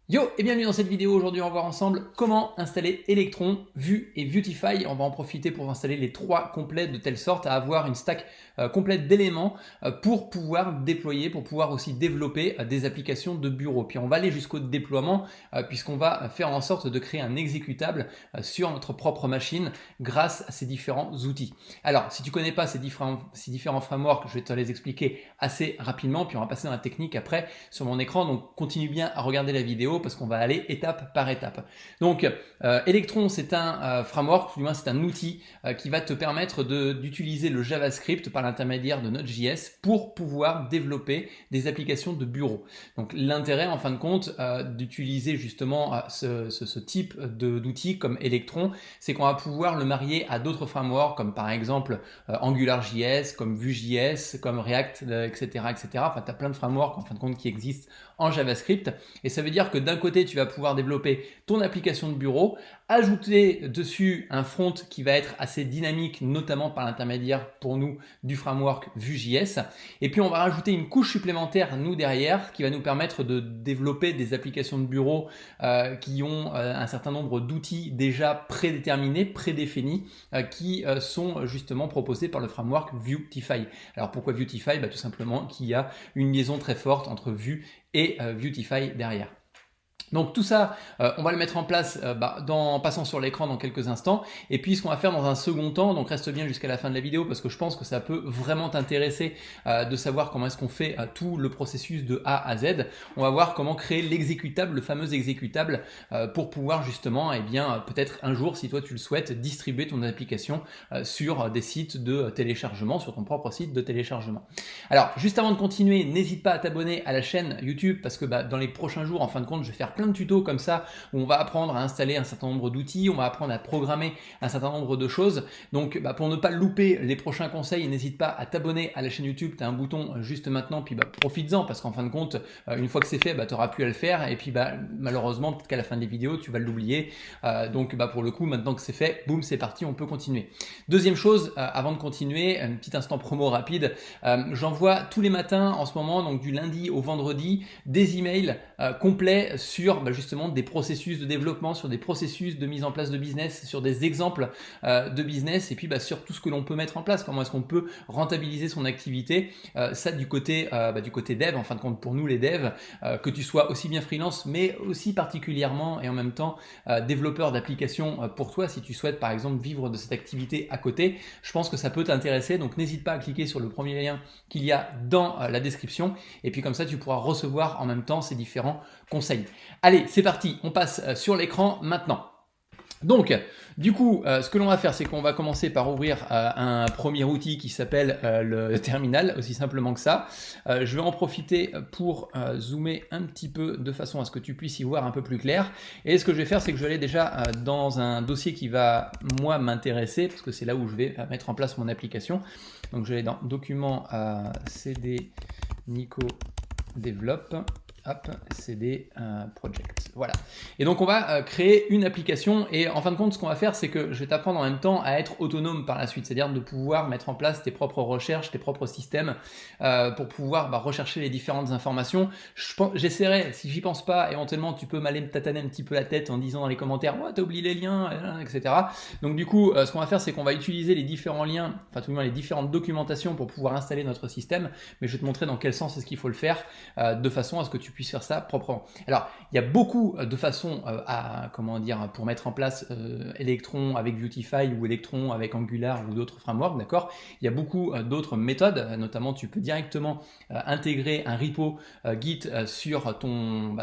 Yo et bienvenue dans cette vidéo. Aujourd'hui on va voir ensemble comment installer Electron, Vue et Vuetify. On va en profiter pour installer les trois complets de telle sorte à avoir une stack complète d'éléments pour pouvoir déployer, pour pouvoir aussi développer des applications de bureau. Puis on va aller jusqu'au déploiement puisqu'on va faire en sorte de créer un exécutable sur notre propre machine grâce à ces différents outils. Alors si tu connais pas ces différents frameworks, je vais te les expliquer assez rapidement puis on va passer dans la technique après sur mon écran. Donc continue bien à regarder la vidéo parce qu'on va aller étape par étape. Donc Electron c'est un framework, du moins c'est un outil qui va te permettre d'utiliser le JavaScript par l'intermédiaire de Node.js pour pouvoir développer des applications de bureau. Donc l'intérêt en fin de compte d'utiliser justement ce type d'outils comme Electron, c'est qu'on va pouvoir le marier à d'autres frameworks comme par exemple AngularJS, comme Vue.js, comme React, etc. etc. Enfin, tu as plein de frameworks en fin de compte qui existent en JavaScript et ça veut dire que d'un côté tu vas pouvoir développer ton application de bureau, ajouter dessus un front qui va être assez dynamique notamment par l'intermédiaire pour nous du framework Vue.js et puis on va rajouter une couche supplémentaire nous derrière qui va nous permettre de développer des applications de bureau qui ont un certain nombre d'outils déjà prédéterminés, prédéfinis qui sont justement proposés par le framework Vuetify. Alors pourquoi Vuetify? Tout simplement qu'il y a une liaison très forte entre Vue et Vuetify derrière. Donc tout ça, on va le mettre en place en passant sur l'écran dans quelques instants. Et puis ce qu'on va faire dans un second temps, donc reste bien jusqu'à la fin de la vidéo parce que je pense que ça peut vraiment t'intéresser de savoir comment est-ce qu'on fait tout le processus de A à Z. On va voir comment créer l'exécutable, le fameux exécutable, pour pouvoir justement, peut-être un jour, si toi tu le souhaites, distribuer ton application sur des sites de téléchargement, sur ton propre site de téléchargement. Alors juste avant de continuer, n'hésite pas à t'abonner à la chaîne YouTube parce que dans les prochains jours, en fin de compte, je vais faire plein de tutos comme ça où on va apprendre à installer un certain nombre d'outils, on va apprendre à programmer un certain nombre de choses. Donc pour ne pas louper les prochains conseils, n'hésite pas à t'abonner à la chaîne YouTube, tu as un bouton juste maintenant, puis profites-en parce qu'en fin de compte, une fois que c'est fait, tu n'auras plus à le faire et puis malheureusement, peut-être qu'à la fin des vidéos, tu vas l'oublier. Donc pour le coup, maintenant que c'est fait, boum, c'est parti, on peut continuer. Deuxième chose, avant de continuer, un petit instant promo rapide, j'envoie tous les matins en ce moment, donc du lundi au vendredi, des emails complets sur justement des processus de développement, sur des processus de mise en place de business, sur des exemples de business et puis sur tout ce que l'on peut mettre en place, comment est-ce qu'on peut rentabiliser son activité, ça du côté dev, en fin de compte pour nous les devs, que tu sois aussi bien freelance mais aussi particulièrement et en même temps développeur d'applications pour toi si tu souhaites par exemple vivre de cette activité à côté, je pense que ça peut t'intéresser, donc n'hésite pas à cliquer sur le premier lien qu'il y a dans la description et puis comme ça tu pourras recevoir en même temps ces différents conseils. Allez, c'est parti, on passe sur l'écran maintenant. Donc, du coup, ce que l'on va faire, c'est qu'on va commencer par ouvrir un premier outil qui s'appelle le terminal, aussi simplement que ça. Je vais en profiter pour zoomer un petit peu de façon à ce que tu puisses y voir un peu plus clair. Et ce que je vais faire, c'est que je vais aller déjà dans un dossier qui va, moi, m'intéresser, parce que c'est là où je vais mettre en place mon application. Donc, je vais aller dans Documents CD Nico Develop. Hop, CD Project. Voilà. Et donc on va créer une application et en fin de compte ce qu'on va faire c'est que je vais t'apprendre en même temps à être autonome par la suite, c'est-à-dire de pouvoir mettre en place tes propres recherches, tes propres systèmes pour pouvoir rechercher les différentes informations. J'essaierai, si j'y pense pas, éventuellement tu peux m'aller me tataner un petit peu la tête en disant dans les commentaires « oh, t'as oublié les liens », etc. Donc du coup ce qu'on va faire c'est qu'on va utiliser les différents liens, enfin tout du moins les différentes documentations pour pouvoir installer notre système, mais je vais te montrer dans quel sens est-ce qu'il faut le faire de façon à ce que tu puisses faire ça proprement. Alors, il y a beaucoup de façons pour mettre en place Electron avec Vuetify ou Electron avec Angular ou d'autres frameworks, d'accord? Il y a beaucoup d'autres méthodes, notamment tu peux directement intégrer un repo Git sur ton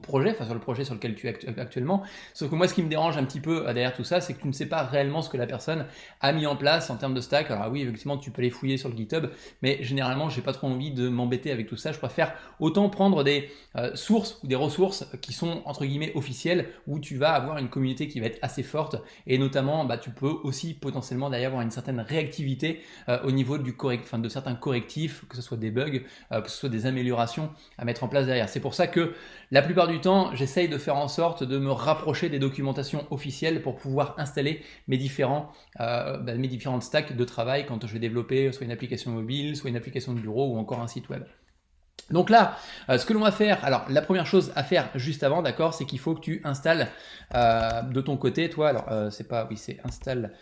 projet, enfin sur le projet sur lequel tu es actuellement. Sauf que moi, ce qui me dérange un petit peu derrière tout ça, c'est que tu ne sais pas réellement ce que la personne a mis en place en termes de stack. Alors oui, effectivement, tu peux les fouiller sur le GitHub, mais généralement, j'ai pas trop envie de m'embêter avec tout ça. Je préfère autant prendre des sources ou des ressources qui sont entre guillemets officielles où tu vas avoir une communauté qui va être assez forte et notamment tu peux aussi potentiellement d'ailleurs avoir une certaine réactivité au niveau de certains correctifs, que ce soit des bugs, que ce soit des améliorations à mettre en place derrière. C'est pour ça que la plupart du temps j'essaye de faire en sorte de me rapprocher des documentations officielles pour pouvoir installer mes différentes stacks de travail quand je vais développer soit une application mobile, soit une application de bureau ou encore un site web. Donc là, ce que l'on va faire, alors la première chose à faire juste avant, d'accord, c'est qu'il faut que tu installes de ton côté, toi, alors c'est pas, oui, c'est installe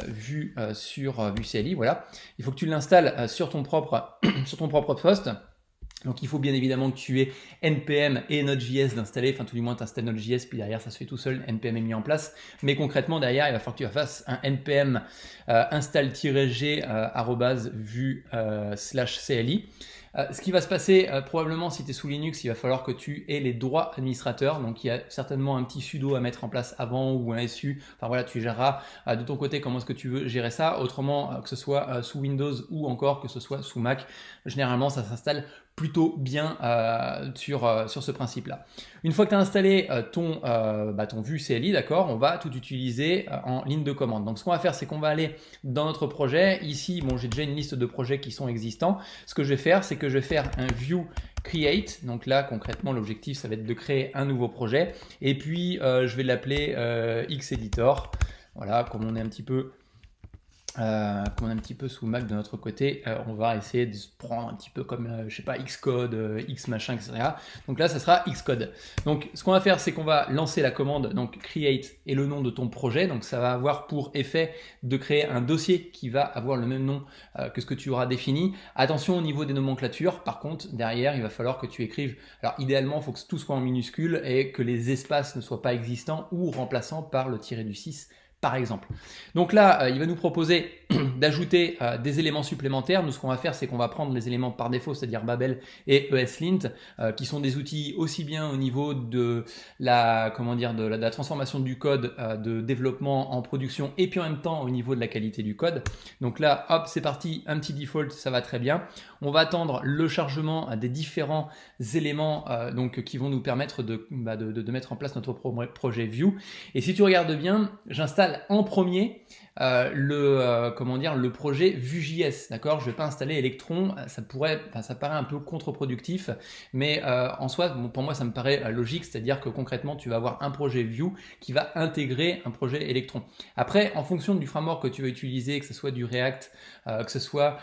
Vue sur Vue CLI, voilà. Il faut que tu l'installes sur ton propre, sur ton propre poste. Donc il faut bien évidemment que tu aies NPM et Node.js d'installer, enfin tout du moins tu installes Node.js, puis derrière ça se fait tout seul, NPM est mis en place. Mais concrètement derrière, il va falloir que tu fasses un NPM install-g /vue/CLI. Ce qui va se passer probablement si tu es sous Linux, il va falloir que tu aies les droits administrateurs. Donc il y a certainement un petit sudo à mettre en place avant ou un SU. Enfin voilà, tu géreras de ton côté comment est-ce que tu veux gérer ça. Autrement, que ce soit sous Windows ou encore que ce soit sous Mac, généralement ça s'installe plutôt bien sur ce principe-là. Une fois que tu as installé ton Vue CLI, d'accord, on va tout utiliser en ligne de commande. Donc ce qu'on va faire, c'est qu'on va aller dans notre projet. Ici, bon, j'ai déjà une liste de projets qui sont existants. Ce que je vais faire, c'est que je vais faire un Vue Create. Donc là, concrètement, l'objectif, ça va être de créer un nouveau projet. Et puis, je vais l'appeler Xeditor. Voilà, comme on est un petit peu sous Mac de notre côté, on va essayer de se prendre un petit peu comme, je sais pas, Xcode, X machin, etc. Donc là, ça sera Xcode. Donc, ce qu'on va faire, c'est qu'on va lancer la commande, donc create et le nom de ton projet. Donc, ça va avoir pour effet de créer un dossier qui va avoir le même nom que ce que tu auras défini. Attention au niveau des nomenclatures. Par contre, derrière, il va falloir que tu écrives. Alors, idéalement, il faut que tout soit en minuscule et que les espaces ne soient pas existants ou remplaçants par le tiré du 6. Par exemple. Donc là, il va nous proposer d'ajouter des éléments supplémentaires. Nous, ce qu'on va faire, c'est qu'on va prendre les éléments par défaut, c'est-à-dire Babel et ESLint, qui sont des outils aussi bien au niveau de la transformation du code, de développement en production, et puis en même temps au niveau de la qualité du code. Donc là, hop, c'est parti, un petit default, ça va très bien. On va attendre le chargement des différents éléments qui vont nous permettre de mettre en place notre projet Vue. Et si tu regardes bien, j'installe en premier le projet Vue.js, d'accord. Je vais pas installer Electron, ça paraît un peu contre-productif, mais en soi, bon, pour moi, ça me paraît logique, c'est-à-dire que concrètement, tu vas avoir un projet Vue qui va intégrer un projet Electron. Après, en fonction du framework que tu vas utiliser, que ce soit du React, que ce soit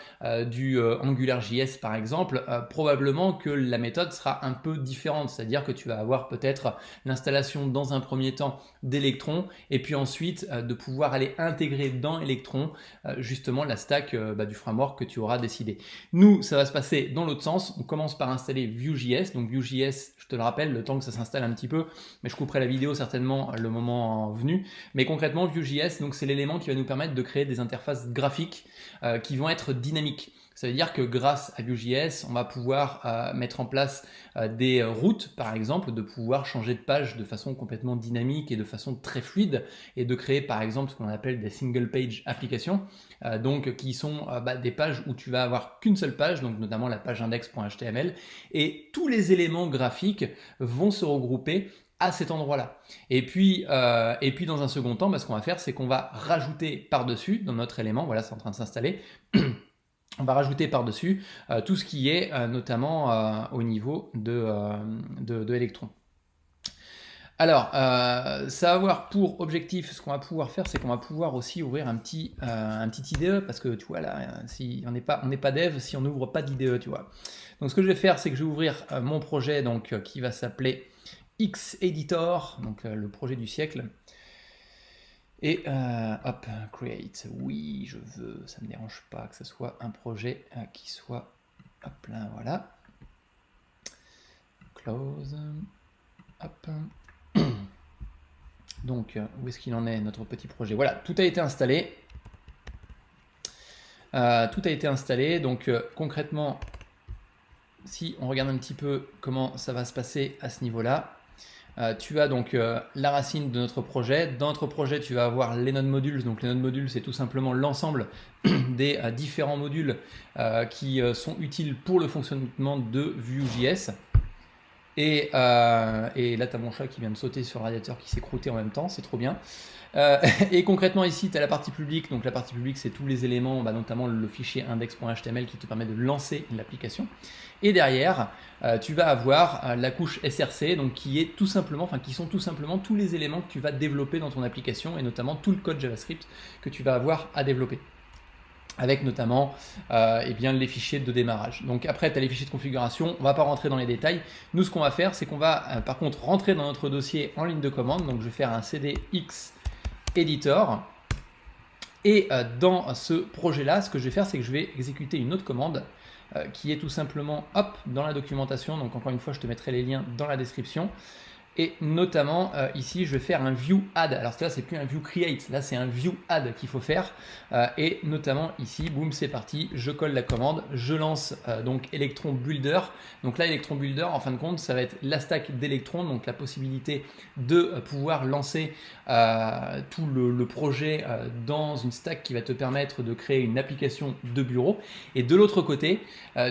du AngularJS par exemple, probablement que la méthode sera un peu différente, c'est-à-dire que tu vas avoir peut-être l'installation dans un premier temps d'Electron et puis ensuite de pouvoir aller intégrer dans Electron justement la stack du framework que tu auras décidé. Nous, ça va se passer dans l'autre sens. On commence par installer Vue.js. Donc Vue.js, je te le rappelle, le temps que ça s'installe un petit peu, mais je couperai la vidéo certainement le moment venu. Mais concrètement, Vue.js, donc c'est l'élément qui va nous permettre de créer des interfaces graphiques qui vont être dynamiques. Ça veut dire que grâce à Vue.js, on va pouvoir mettre en place des routes, par exemple, de pouvoir changer de page de façon complètement dynamique et de façon très fluide, et de créer, par exemple, ce qu'on appelle des single page applications, qui sont des pages où tu vas avoir qu'une seule page, donc notamment la page index.html, et tous les éléments graphiques vont se regrouper à cet endroit-là. Et puis dans un second temps, ce qu'on va faire, c'est qu'on va rajouter par-dessus, dans notre élément, voilà, c'est en train de s'installer, on va rajouter par-dessus tout ce qui est notamment au niveau de Electron. Alors, ça va avoir pour objectif, ce qu'on va pouvoir faire, c'est qu'on va pouvoir aussi ouvrir un petit IDE, parce que tu vois là, si on n'est pas dev, si on n'ouvre pas d'IDE, tu vois. Donc ce que je vais faire, c'est que je vais ouvrir mon projet qui va s'appeler Xeditor, donc le projet du siècle. Et hop, create, oui, je veux, ça ne me dérange pas que ce soit un projet qui soit, hop là, voilà. Close, hop. Donc, où est-ce qu'il en est, notre petit projet? Voilà, tout a été installé. Donc concrètement, si on regarde un petit peu comment ça va se passer à ce niveau-là, tu as donc la racine de notre projet. Dans notre projet, tu vas avoir les node modules. Donc les node modules, c'est tout simplement l'ensemble des différents modules qui sont utiles pour le fonctionnement de Vue.js. Et là, tu as mon chat qui vient de sauter sur le radiateur qui s'est croûté en même temps, c'est trop bien. Et concrètement ici, tu as la partie publique. Donc la partie publique, c'est tous les éléments, notamment le fichier index.html qui te permet de lancer l'application. Et derrière, tu vas avoir la couche SRC, donc qui sont tout simplement tous les éléments que tu vas développer dans ton application, et notamment tout le code JavaScript que tu vas avoir à développer. avec notamment eh bien, les fichiers de démarrage. Donc après, tu as les fichiers de configuration, on ne va pas rentrer dans les détails. Nous, ce qu'on va faire, c'est qu'on va par contre rentrer dans notre dossier en ligne de commande. Donc je vais faire un cdx editor. Et dans ce projet-là, ce que je vais faire, c'est que je vais exécuter une autre commande qui est tout simplement, hop, dans la documentation. Donc encore une fois, je te mettrai les liens dans la description. Et notamment ici je vais faire un view add. Alors là c'est plus un view create, là c'est un view add qu'il faut faire. Et notamment ici, boum, c'est parti, je colle la commande, je lance donc Electron Builder. Donc là Electron Builder en fin de compte ça va être la stack d'Electron, donc la possibilité de pouvoir lancer tout le projet dans une stack qui va te permettre de créer une application de bureau. Et de l'autre côté,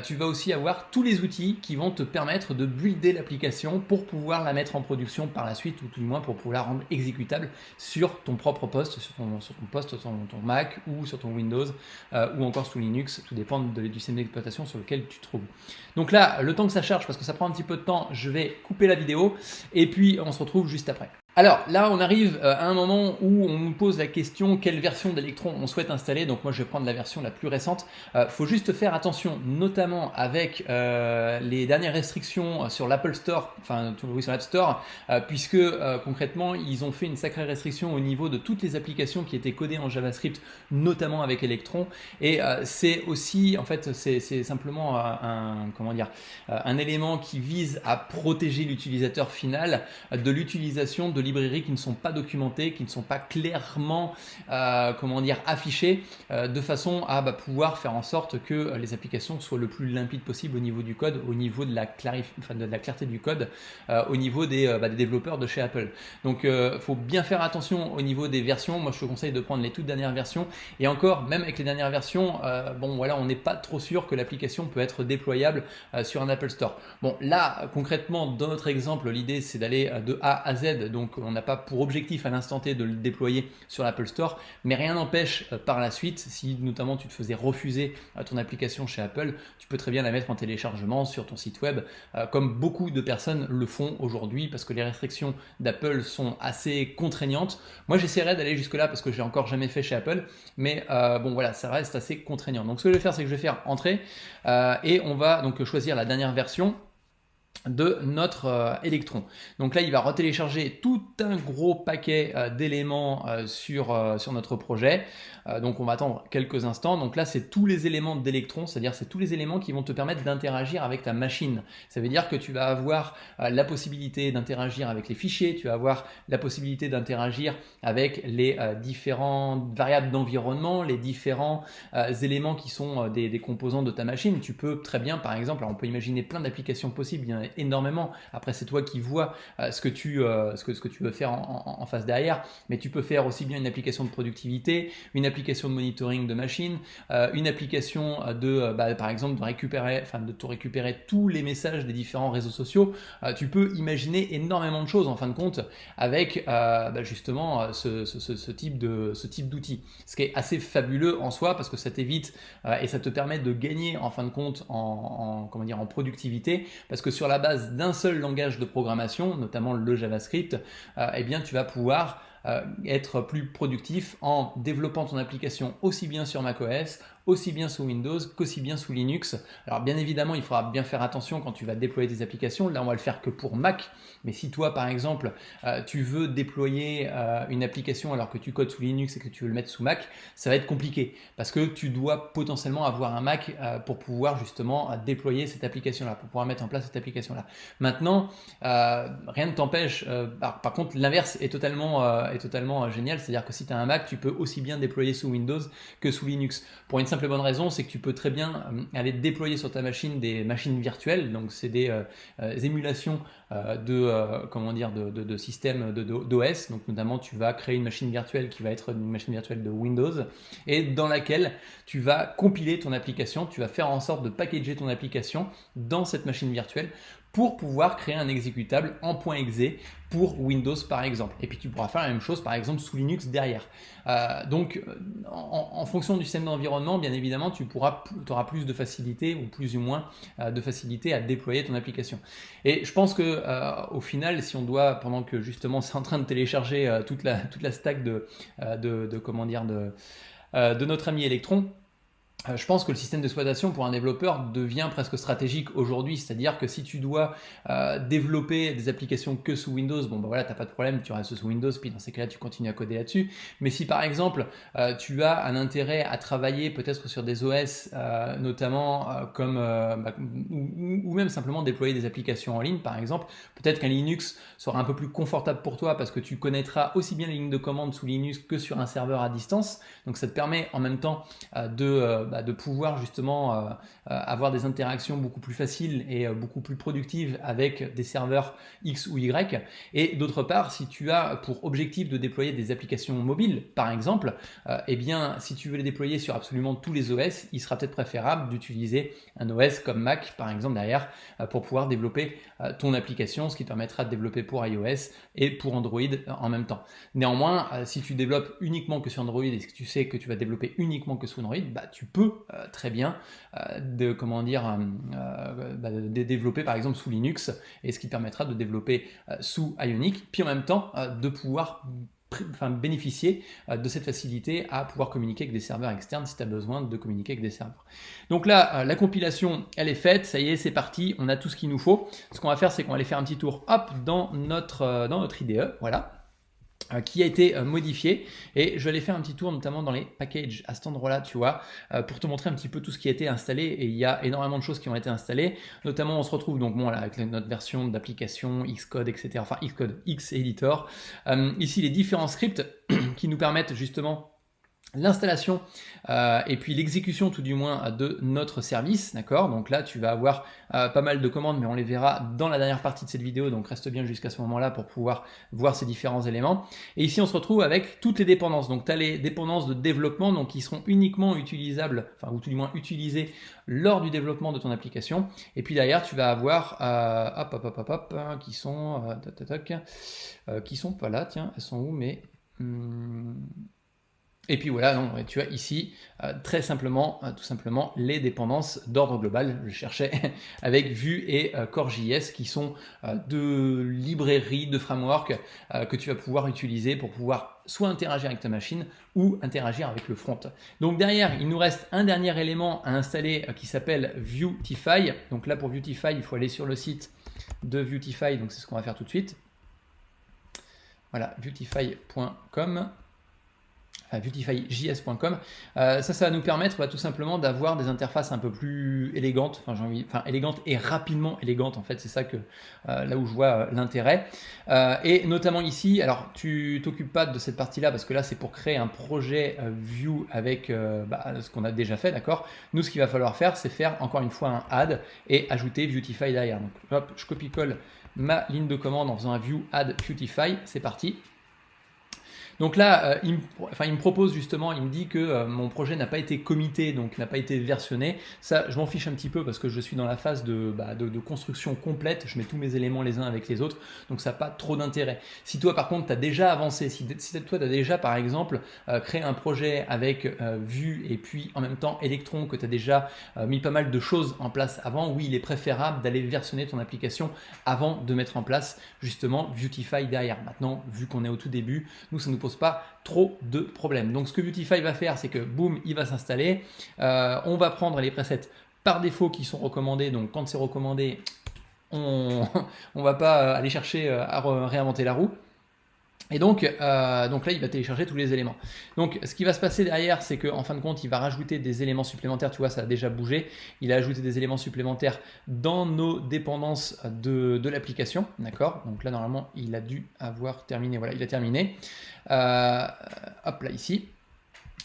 tu vas aussi avoir tous les outils qui vont te permettre de builder l'application pour pouvoir la mettre en production par la suite, ou tout du moins pour pouvoir la rendre exécutable sur ton propre poste, sur ton poste, sur ton Mac ou sur ton Windows ou encore sous Linux, tout dépend du système d'exploitation sur lequel tu te trouves. Donc là, le temps que ça charge, parce que ça prend un petit peu de temps, je vais couper la vidéo et puis on se retrouve juste après. Alors là, on arrive à un moment où on nous pose la question quelle version d'Electron on souhaite installer. Donc moi, je vais prendre la version la plus récente. Faut juste faire attention, notamment avec les dernières restrictions sur l'Apple Store, enfin oui, sur l'App Store, puisque concrètement, ils ont fait une sacrée restriction au niveau de toutes les applications qui étaient codées en JavaScript, notamment avec Electron. Et c'est aussi, en fait, c'est simplement un élément qui vise à protéger l'utilisateur final de l'utilisation de librairies qui ne sont pas documentées, qui ne sont pas clairement affichées, de façon à pouvoir faire en sorte que les applications soient le plus limpides possible au niveau du code, au niveau de la clarté du code, au niveau des développeurs de chez Apple. Donc faut bien faire attention au niveau des versions. Moi je te conseille de prendre les toutes dernières versions, et encore même avec les dernières versions, bon voilà, on n'est pas trop sûr que l'application peut être déployable sur un Apple Store. Bon là concrètement dans notre exemple, l'idée c'est d'aller de A à Z, donc on n'a pas pour objectif à l'instant T de le déployer sur l'Apple Store, mais rien n'empêche par la suite, si notamment tu te faisais refuser ton application chez Apple, tu peux très bien la mettre en téléchargement sur ton site web, comme beaucoup de personnes le font aujourd'hui, parce que les restrictions d'Apple sont assez contraignantes. Moi j'essaierai d'aller jusque là parce que j'ai encore jamais fait chez Apple, mais bon voilà, ça reste assez contraignant. Donc ce que je vais faire, c'est que je vais faire entrer et on va donc choisir la dernière version de notre Electron. Donc là, il va retélécharger tout un gros paquet d'éléments sur notre projet. Donc on va attendre quelques instants. Donc là, c'est tous les éléments d'Electron, c'est-à-dire c'est tous les éléments qui vont te permettre d'interagir avec ta machine. Ça veut dire que tu vas avoir la possibilité d'interagir avec les fichiers, tu vas avoir la possibilité d'interagir avec les différentes variables d'environnement, les différents éléments qui sont des composants de ta machine. Tu peux très bien, par exemple, alors on peut imaginer plein d'applications possibles, il y en a énormément. Après, c'est toi qui vois ce que tu veux faire en face derrière, mais tu peux faire aussi bien une application de productivité, une application de monitoring de machine, une application par exemple de te récupérer tous les messages des différents réseaux sociaux. Tu peux imaginer énormément de choses en fin de compte avec justement ce type d'outil. Ce qui est assez fabuleux en soi parce que ça t'évite et ça te permet de gagner en fin de compte en productivité, parce que sur la base d'un seul langage de programmation, notamment le JavaScript, eh bien tu vas pouvoir être plus productif en développant ton application aussi bien sur macOS, aussi bien sous Windows qu'aussi bien sous Linux. Alors bien évidemment, il faudra bien faire attention quand tu vas déployer des applications. Là, on va le faire que pour Mac. Mais si toi, par exemple, tu veux déployer une application alors que tu codes sous Linux et que tu veux le mettre sous Mac, ça va être compliqué parce que tu dois potentiellement avoir un Mac pour pouvoir justement déployer cette application-là, pour pouvoir mettre en place cette application-là. Maintenant, rien ne t'empêche. Par contre, l'inverse est totalement génial. C'est-à-dire que si tu as un Mac, tu peux aussi bien déployer sous Windows que sous Linux. Pour une simple bonne raison, c'est que tu peux très bien aller déployer sur ta machine des machines virtuelles. Donc c'est des émulations de systèmes d'OS. Donc notamment tu vas créer une machine virtuelle qui va être une machine virtuelle de Windows et dans laquelle tu vas compiler ton application, tu vas faire en sorte de packager ton application dans cette machine virtuelle pour pouvoir créer un exécutable en .exe pour Windows par exemple. Et puis tu pourras faire la même chose par exemple sous Linux derrière. Donc en fonction du système d'environnement, bien évidemment, tu auras plus de facilité ou plus ou moins de facilité à déployer ton application. Et je pense que au final, si on doit, pendant que justement c'est en train de télécharger toute la stack de notre ami Electron, Je pense que le système d'exploitation pour un développeur devient presque stratégique aujourd'hui, c'est-à-dire que si tu dois développer des applications que sous Windows, bon bah voilà, t'as pas de problème, tu restes sous Windows, puis dans ces cas-là tu continues à coder là-dessus. Mais si par exemple tu as un intérêt à travailler peut-être sur des OS, notamment ou même simplement déployer des applications en ligne, par exemple, peut-être qu'un Linux sera un peu plus confortable pour toi parce que tu connaîtras aussi bien les lignes de commande sous Linux que sur un serveur à distance. Donc ça te permet en même temps de pouvoir justement avoir des interactions beaucoup plus faciles et beaucoup plus productives avec des serveurs X ou Y. Et d'autre part, si tu as pour objectif de déployer des applications mobiles, par exemple, eh bien, si tu veux les déployer sur absolument tous les OS, il sera peut-être préférable d'utiliser un OS comme Mac, par exemple, derrière, pour pouvoir développer ton application, ce qui te permettra de développer pour iOS et pour Android en même temps. Néanmoins, si tu développes uniquement que sur Android et que tu sais que tu vas développer uniquement que sur Android, bah, tu peux très bien développer par exemple sous Linux, et ce qui te permettra de développer sous Ionic, puis en même temps de pouvoir bénéficier de cette facilité à pouvoir communiquer avec des serveurs externes si tu as besoin de communiquer avec des serveurs. Donc là, la compilation, elle est faite, ça y est, c'est parti, on a tout ce qu'il nous faut. Ce qu'on va faire, c'est qu'on va aller faire un petit tour hop, dans notre IDE, voilà, qui a été modifié, et je vais aller faire un petit tour notamment dans les packages à cet endroit là, tu vois, pour te montrer un petit peu tout ce qui a été installé. Et il y a énormément de choses qui ont été installées, notamment on se retrouve donc bon là avec notre version d'application Xcode, etc., enfin Xcode, Xeditor, ici les différents scripts qui nous permettent justement l'installation et puis l'exécution tout du moins de notre service, d'accord. Donc là tu vas avoir pas mal de commandes, mais on les verra dans la dernière partie de cette vidéo, donc reste bien jusqu'à ce moment là pour pouvoir voir ces différents éléments. Et ici on se retrouve avec toutes les dépendances, donc tu as les dépendances de développement, donc qui seront uniquement utilisables, enfin ou tout du moins utilisées lors du développement de ton application. Et puis derrière tu vas avoir qui sont qui sont pas là, tiens, elles sont où, mais et puis voilà, non, tu as ici très simplement, tout simplement, les dépendances d'ordre global. Je cherchais avec Vue et Core.js, qui sont de librairies, de frameworks que tu vas pouvoir utiliser pour pouvoir soit interagir avec ta machine ou interagir avec le front. Donc derrière, il nous reste un dernier élément à installer qui s'appelle Vuetify. Donc là, pour Vuetify, il faut aller sur le site de Vuetify, donc c'est ce qu'on va faire tout de suite. Voilà, vuetify.com. Vuetify.js.com. Ça va nous permettre tout simplement d'avoir des interfaces un peu plus élégantes, élégantes et rapidement élégantes, en fait, c'est ça que là où je vois l'intérêt. Et notamment ici, alors tu t'occupes pas de cette partie-là parce que là c'est pour créer un projet Vue avec ce qu'on a déjà fait, d'accord. Nous, ce qu'il va falloir faire, c'est faire encore une fois un add et ajouter Vuetify derrière. Donc hop, je copie-colle ma ligne de commande en faisant un Vue add Vuetify, c'est parti. Donc là, il me propose justement, il me dit que mon projet n'a pas été commité, donc n'a pas été versionné. Ça, je m'en fiche un petit peu parce que je suis dans la phase de construction complète. Je mets tous mes éléments les uns avec les autres, donc ça n'a pas trop d'intérêt. Si toi, par contre, tu as déjà avancé, si toi, tu as déjà, par exemple, créé un projet avec Vue et puis en même temps Electron, que tu as déjà mis pas mal de choses en place avant, oui, il est préférable d'aller versionner ton application avant de mettre en place justement Vuetify derrière. Maintenant, vu qu'on est au tout début, nous, ça nous pose pas trop de problèmes. Donc ce que Vuetify va faire, c'est que boum, il va s'installer. On va prendre les presets par défaut qui sont recommandés. Donc quand c'est recommandé, on va pas aller chercher à réinventer la roue. Et donc là, il va télécharger tous les éléments. Donc, ce qui va se passer derrière, c'est qu'en fin de compte, il va rajouter des éléments supplémentaires. Tu vois, ça a déjà bougé. Il a ajouté des éléments supplémentaires dans nos dépendances de l'application. D'accord. Donc là, normalement, il a dû avoir terminé. Voilà, il a terminé. Hop là, ici.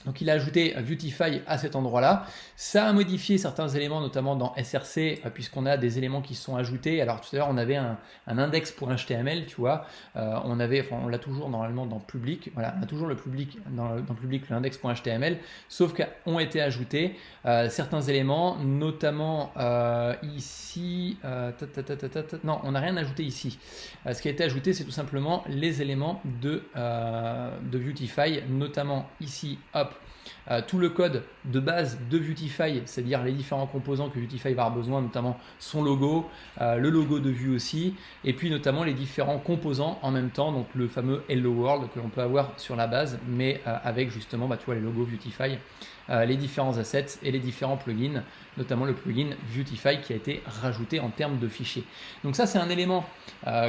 Donc il a ajouté Vuetify à cet endroit-là. Ça a modifié certains éléments, notamment dans SRC, puisqu'on a des éléments qui se sont ajoutés. Alors tout à l'heure, on avait un index pour HTML, tu vois. On l'a toujours normalement dans public. Voilà, on a toujours le public dans public, l'index.html, sauf qu'ont été ajoutés certains éléments, notamment ici. Non, on n'a rien ajouté ici. Ce qui a été ajouté, c'est tout simplement les éléments de Vuetify, notamment ici. Hop, hop, tout le code de base de Vuetify, c'est-à-dire les différents composants que Vuetify va avoir besoin, notamment son logo, le logo de Vue aussi, et puis notamment les différents composants en même temps, donc le fameux Hello World que l'on peut avoir sur la base, mais avec justement tu vois, les logos Vuetify, les différents assets et les différents plugins, notamment le plugin Vuetify qui a été rajouté en termes de fichiers. Donc ça c'est un élément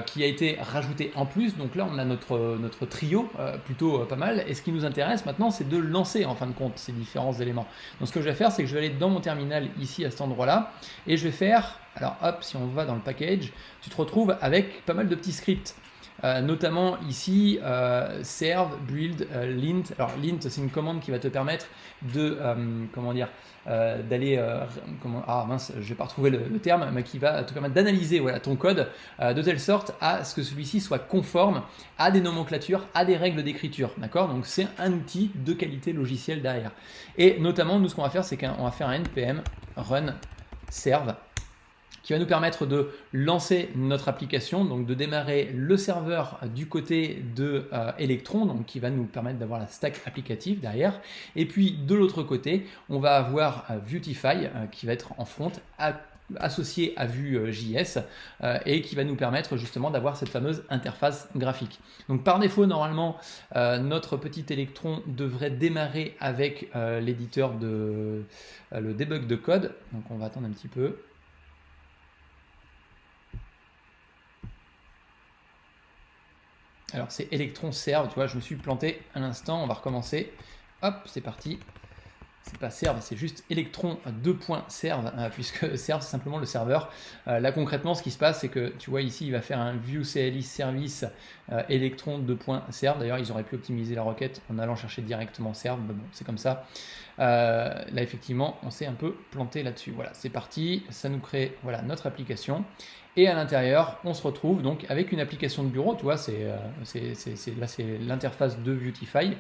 qui a été rajouté en plus, donc là on a notre trio plutôt pas mal, et ce qui nous intéresse maintenant c'est de lancer en fin de compte ces différents éléments. Donc ce que je vais faire c'est que je vais aller dans mon terminal ici à cet endroit là, et je vais faire, alors hop, si on va dans le package, tu te retrouves avec pas mal de petits scripts. Notamment ici serve, build, lint. Alors lint c'est une commande qui va te permettre de comment dire d'aller ah mince je vais pas retrouver le terme, mais qui va te permettre d'analyser voilà, ton code de telle sorte à ce que celui-ci soit conforme à des nomenclatures, à des règles d'écriture, d'accord. Donc c'est un outil de qualité logicielle derrière, et notamment nous ce qu'on va faire c'est qu'on va faire un npm run serve qui va nous permettre de lancer notre application, donc de démarrer le serveur du côté de Electron, donc qui va nous permettre d'avoir la stack applicative derrière. Et puis de l'autre côté, on va avoir Vuetify qui va être en front associé à Vue.js et qui va nous permettre justement d'avoir cette fameuse interface graphique. Donc par défaut, normalement, notre petit Electron devrait démarrer avec l'éditeur de le debug de code. Donc on va attendre un petit peu. Alors c'est Electron serve, tu vois, je me suis planté à l'instant, on va recommencer. Hop, c'est parti. C'est pas serve, c'est juste Electron 2.serve, puisque serve c'est simplement le serveur. Là concrètement, ce qui se passe, c'est que tu vois ici, il va faire un view CLI service Electron 2.serve. D'ailleurs, ils auraient pu optimiser la requête en allant chercher directement serve, mais bon, c'est comme ça. Là, effectivement, on s'est un peu planté là-dessus. Voilà, c'est parti, ça nous crée voilà, notre application. Et à l'intérieur, on se retrouve donc avec une application de bureau, tu vois, là c'est l'interface de Vuetify,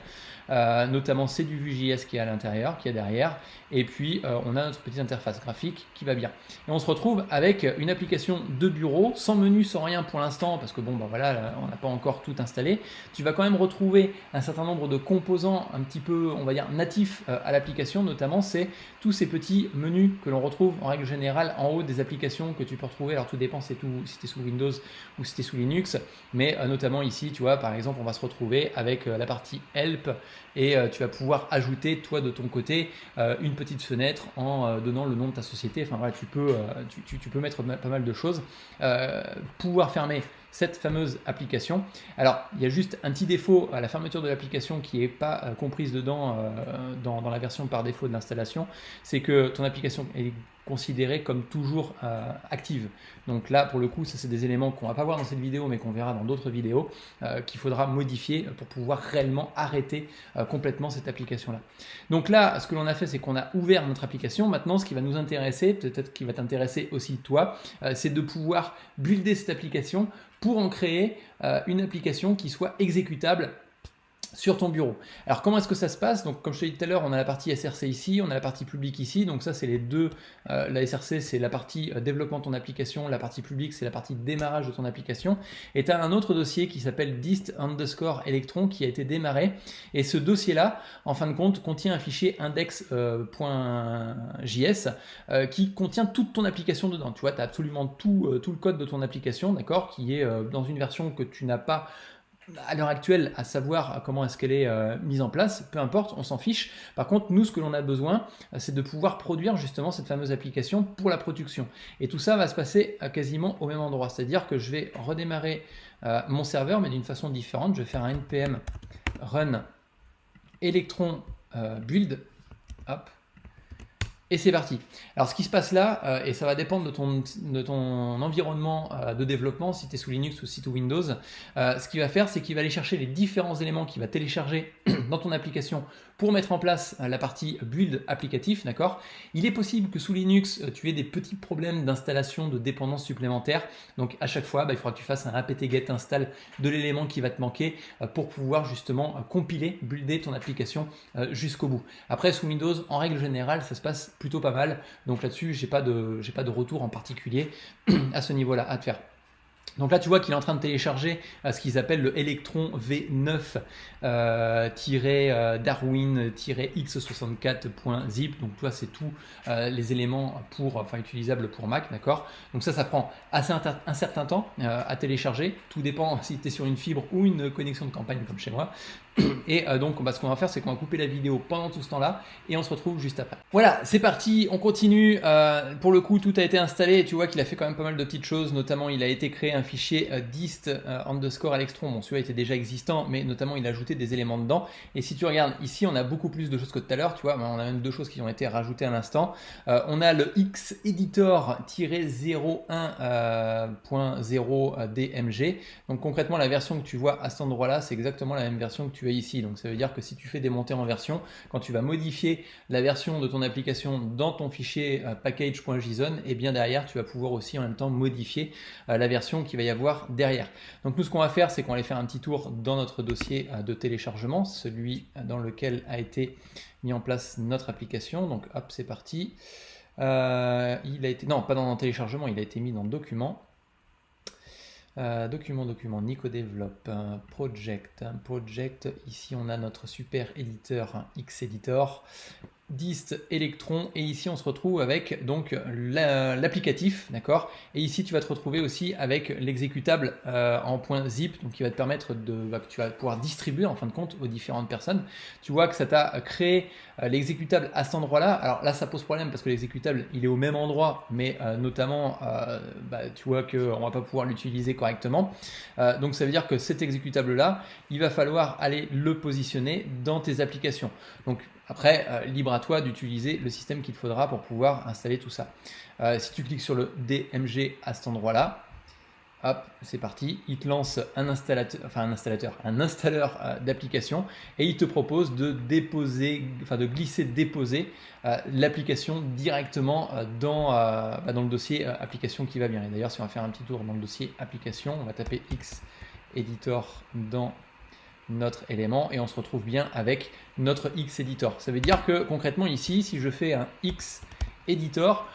notamment c'est du Vue.js qui est à l'intérieur, qui est derrière, et puis on a notre petite interface graphique qui va bien. Et on se retrouve avec une application de bureau, sans menu, sans rien pour l'instant, parce que bon, bah voilà, on n'a pas encore tout installé. Tu vas quand même retrouver un certain nombre de composants un petit peu, on va dire, natifs à l'application, notamment c'est tous ces petits menus que l'on retrouve en règle générale en haut des applications que tu peux retrouver, alors tout dépend si tu es sous Windows ou si tu es sous Linux, mais notamment ici, tu vois, par exemple, on va se retrouver avec la partie Help, et tu vas pouvoir ajouter, toi, de ton côté, une petite fenêtre en donnant le nom de ta société. Enfin voilà, tu peux mettre pas mal de choses. Pouvoir fermer cette fameuse application. Alors, il y a juste un petit défaut à la fermeture de l'application qui n'est pas comprise dedans dans la version par défaut de l'installation, c'est que ton application est considérée comme toujours active. Donc là, pour le coup, ça c'est des éléments qu'on ne va pas voir dans cette vidéo, mais qu'on verra dans d'autres vidéos, qu'il faudra modifier pour pouvoir réellement arrêter complètement cette application-là. Donc là, ce que l'on a fait, c'est qu'on a ouvert notre application. Maintenant, ce qui va nous intéresser, peut-être qui va t'intéresser aussi toi, c'est de pouvoir builder cette application pour en créer une application qui soit exécutable sur ton bureau. Alors comment est-ce que ça se passe? Donc comme je te l'ai dit tout à l'heure, on a la partie SRC ici, on a la partie publique ici, donc ça c'est les deux, la SRC c'est la partie développement de ton application, la partie publique c'est la partie démarrage de ton application, et tu as un autre dossier qui s'appelle dist_electron qui a été démarré, et ce dossier là, en fin de compte, contient un fichier index.js qui contient toute ton application dedans. Tu vois, tu as absolument tout le code de ton application, d'accord, qui est dans une version que tu n'as pas à l'heure actuelle, à savoir comment est-ce qu'elle est mise en place, peu importe, on s'en fiche. Par contre, nous, ce que l'on a besoin, c'est de pouvoir produire justement cette fameuse application pour la production. Et tout ça va se passer quasiment au même endroit. C'est-à-dire que je vais redémarrer mon serveur, mais d'une façon différente. Je vais faire un npm run electron build. Hop. Et c'est parti. Alors ce qui se passe là, et ça va dépendre de ton environnement de développement, si tu es sous Linux ou si tu es Windows, ce qu'il va faire, c'est qu'il va aller chercher les différents éléments qu'il va télécharger dans ton application pour mettre en place la partie build applicatif, d'accord. Il est possible que sous Linux, tu aies des petits problèmes d'installation de dépendance supplémentaire. Donc à chaque fois, il faudra que tu fasses un apt-get install de l'élément qui va te manquer pour pouvoir justement compiler, builder ton application jusqu'au bout. Après, sous Windows, en règle générale, ça se passe plutôt pas mal. Donc là-dessus, j'ai pas de retour en particulier à ce niveau-là à te faire. Donc là, tu vois qu'il est en train de télécharger ce qu'ils appellent le Electron V9 Darwin-x64.zip. Donc, tu vois, c'est tous les éléments utilisables pour Mac, d'accord. Donc ça prend un certain temps à télécharger. Tout dépend si tu es sur une fibre ou une connexion de campagne comme chez moi. Et donc ce qu'on va faire, c'est qu'on va couper la vidéo pendant tout ce temps-là et on se retrouve juste après. Voilà, c'est parti, on continue. Pour le coup, tout a été installé et tu vois qu'il a fait quand même pas mal de petites choses. Notamment, il a été créé un fichier dist underscore Electron. Bon, celui-là était déjà existant, mais notamment, il a ajouté des éléments dedans. Et si tu regardes ici, on a beaucoup plus de choses que tout à l'heure. Tu vois, on a même deux choses qui ont été rajoutées à l'instant. On a le X-Editor-01.0 DMG. Donc concrètement, la version que tu vois à cet endroit-là, c'est exactement la même version que tu as ici. Donc ça veut dire que si tu fais des montées en version, quand tu vas modifier la version de ton application dans ton fichier package.json, et bien derrière, tu vas pouvoir aussi en même temps modifier la version qu'il va y avoir derrière. Donc nous, ce qu'on va faire, c'est qu'on va aller faire un petit tour dans notre dossier de téléchargement, celui dans lequel a été mis en place notre application. Donc hop, c'est parti. Il a été, non, pas dans le téléchargement, il a été mis dans Documents. Document, NicoDevelop, Project, ici on a notre super éditeur X-Editor, dist Electron, et ici on se retrouve avec donc l'applicatif, d'accord, et ici tu vas te retrouver aussi avec l'exécutable en .zip, donc qui va te permettre que tu vas pouvoir distribuer en fin de compte aux différentes personnes. Tu vois que ça t'a créé l'exécutable à cet endroit-là. Alors là ça pose problème parce que l'exécutable il est au même endroit, mais notamment tu vois qu'on va pas pouvoir l'utiliser correctement. Donc ça veut dire que cet exécutable là, il va falloir aller le positionner dans tes applications. Donc après, libre à toi d'utiliser le système qu'il te faudra pour pouvoir installer tout ça. Si tu cliques sur le DMG à cet endroit-là, hop, c'est parti. Il te lance un installeur d'application et il te propose de déposer l'application directement dans le dossier application qui va bien. Et d'ailleurs, si on va faire un petit tour dans le dossier application, on va taper X-Editor dans notre élément et on se retrouve bien avec notre X-Editor. Ça veut dire que concrètement ici, si je fais un X-Editor,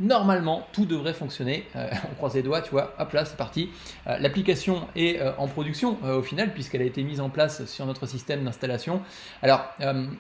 normalement tout devrait fonctionner. On croise les doigts, tu vois, hop là c'est parti. L'application est en production au final puisqu'elle a été mise en place sur notre système d'installation. Alors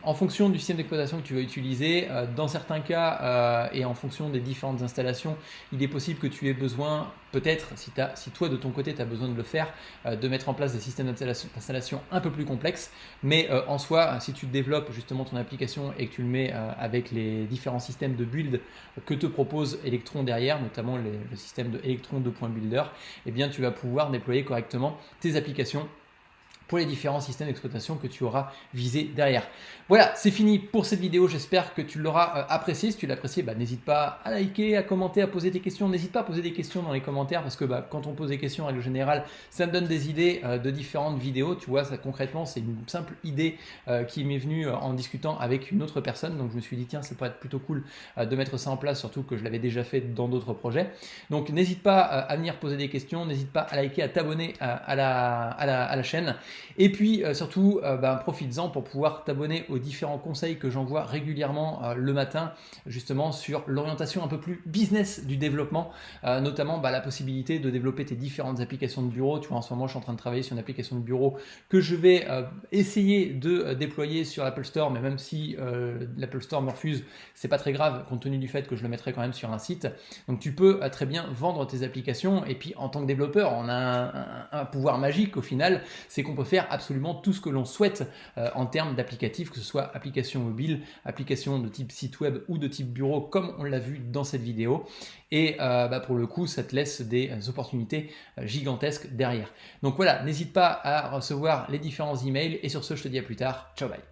en fonction du système d'exploitation que tu vas utiliser, dans certains cas et en fonction des différentes installations, il est possible que tu aies besoin, peut-être si toi de ton côté tu as besoin de le faire, de mettre en place des systèmes d'installation un peu plus complexes, mais en soi si tu développes justement ton application et que tu le mets avec les différents systèmes de build que te propose Electron derrière, notamment le système de Electron 2.builder, eh bien tu vas pouvoir déployer correctement tes applications pour les différents systèmes d'exploitation que tu auras visés derrière. Voilà, c'est fini pour cette vidéo, j'espère que tu l'auras apprécié. Si tu l'as apprécié, n'hésite pas à liker, à commenter, à poser tes questions. N'hésite pas à poser des questions dans les commentaires parce que quand on pose des questions en règle générale, ça me donne des idées de différentes vidéos. Tu vois, ça concrètement, c'est une simple idée qui m'est venue en discutant avec une autre personne. Donc je me suis dit, tiens, ça pourrait être plutôt cool de mettre ça en place, surtout que je l'avais déjà fait dans d'autres projets. Donc n'hésite pas à venir poser des questions, n'hésite pas à liker, à t'abonner à la chaîne. Et puis surtout, profites-en pour pouvoir t'abonner aux différents conseils que j'envoie régulièrement le matin, justement sur l'orientation un peu plus business du développement, notamment la possibilité de développer tes différentes applications de bureau. Tu vois, en ce moment, je suis en train de travailler sur une application de bureau que je vais essayer de déployer sur l'Apple Store, mais même si l'Apple Store me refuse, c'est pas très grave compte tenu du fait que je le mettrai quand même sur un site. Donc tu peux très bien vendre tes applications et puis en tant que développeur, on a un pouvoir magique au final, c'est qu'on peut faire absolument tout ce que l'on souhaite en termes d'applicatifs, que ce soit application mobile, application de type site web ou de type bureau comme on l'a vu dans cette vidéo. Et pour le coup, ça te laisse des opportunités gigantesques derrière. Donc voilà, n'hésite pas à recevoir les différents emails et sur ce, je te dis à plus tard. Ciao, bye.